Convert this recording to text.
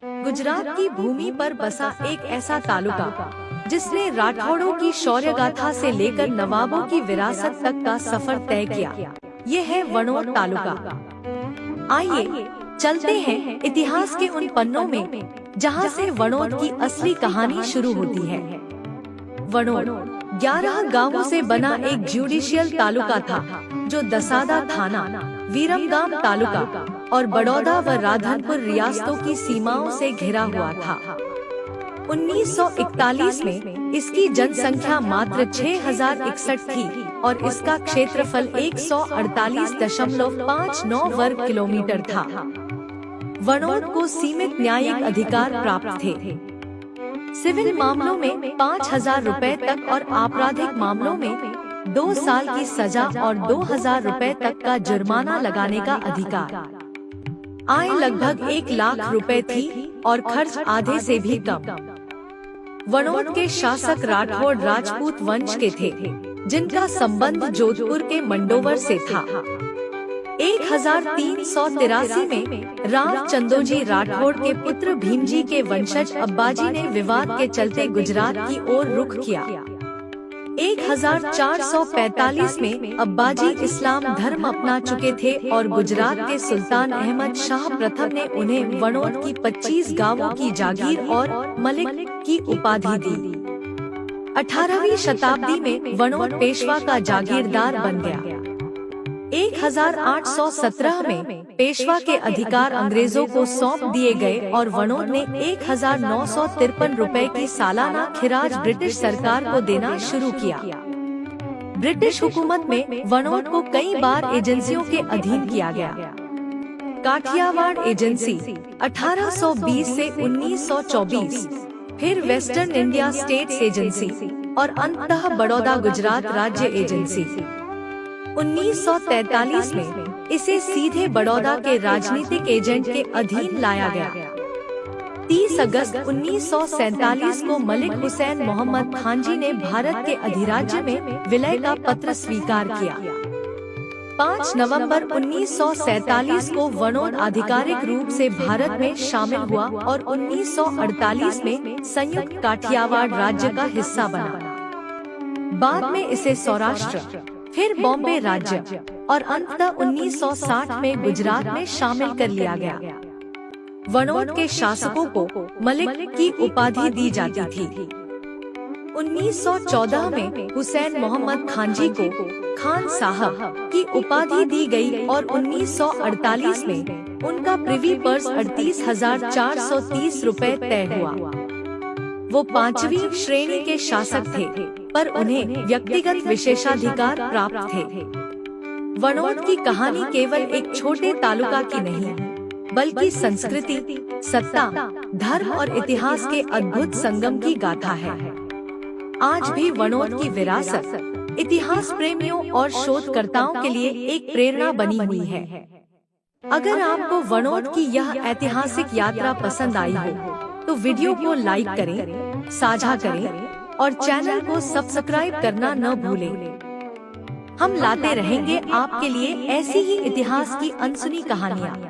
गुजरात की भूमि पर बसा एक ऐसा तालुका जिसने राठौड़ों की शौर्य गाथा से लेकर नवाबों की विरासत तक का सफर तय किया। ये है वणोद तालुका। आइए चलते हैं इतिहास के उन पन्नों में जहां से वणोद की असली कहानी शुरू होती है। वणोद 11 गांवों से बना एक ज्यूडिशियल तालुका था जो दसादा थाना, वीरमगाम तालुका और बड़ौदा व राधनपुर रियासतों की सीमाओं से घिरा हुआ था। 1941 में इसकी जनसंख्या मात्र 6061 थी और इसका क्षेत्रफल 148.59 वर्ग किलोमीटर था। वणोद को सीमित न्यायिक अधिकार प्राप्त थे। सिविल मामलों में 5000 रुपए तक और आपराधिक मामलों में 2 साल की सजा और 2000 रुपए तक का जुर्माना लगाने का अधिकार। आय लगभग 1 लाख रुपए थी और खर्च आधे से भी कम। वणोद के शासक राठौड़ राजपूत वंश के थे जिनका संबंध जोधपुर के मंडोवर से था। 1383 में राव चंदोजी राठौड़ के पुत्र भीमजी के वंशज अब्बाजी ने विवाद के चलते गुजरात की ओर रुख किया। 1445 में अब्बाजी इस्लाम धर्म अपना चुके थे और गुजरात के सुल्तान अहमद शाह प्रथम ने उन्हें वणोद की 25 गांवों की जागीर और मलिक की उपाधि दी। 18वीं शताब्दी में वणोद पेशवा का जागीरदार बन गया। 1817 में पेशवा के अधिकार अंग्रेजों को सौंप दिए गए और वणोद ने 1953 रुपए की सालाना खिराज ब्रिटिश सरकार को देना शुरू किया। ब्रिटिश हुकूमत में वणोद को कई बार एजेंसियों के अधीन किया गया। काठियावाड़ एजेंसी 1820 से 1924, फिर वेस्टर्न इंडिया स्टेट्स एजेंसी और अंततः बड़ौदा गुजरात राज्य एजेंसी। 1943 में इसे सीधे बड़ौदा के राजनीतिक एजेंट के अधीन लाया गया। 30 अगस्त 1947 को मलिक हुसैन मोहम्मद खानजी ने भारत के अधिराज्य में विलय का पत्र स्वीकार किया। 5 नवंबर 1947 को वणोद आधिकारिक रूप से भारत में शामिल हुआ और 1948 में संयुक्त काठियावाड़ राज्य का हिस्सा बना। बाद में इसे सौराष्ट्र, फिर बॉम्बे राज्य और अंततः 1960 में गुजरात में शामिल कर लिया गया। वणोद के शासकों को मलिक की उपाधि दी जाती थी। 1914 में हुसैन मोहम्मद खानजी को खान साहब की उपाधि दी गई और 1948 में उनका प्रिवी पर्स 38,430 रुपए तय हुआ। वो 5वीं श्रेणी के शासक थे पर उन्हें व्यक्तिगत विशेषाधिकार प्राप्त थे। वणोद की कहानी केवल एक छोटे तालुका की नहीं, बल्कि संस्कृति, सत्ता, धर्म और इतिहास के अद्भुत संगम की गाथा है। आज भी वणोद की विरासत इतिहास प्रेमियों और शोधकर्ताओं के लिए एक प्रेरणा बनी हुई है। अगर आपको वणोद की यह ऐतिहासिक यात्रा पसंद आई हो तो वीडियो को लाइक करें, साझा करें और चैनल को सब्सक्राइब करना न भूलें। हम लाते रहेंगे आपके लिए ऐसी ही इतिहास की अनसुनी कहानियाँ।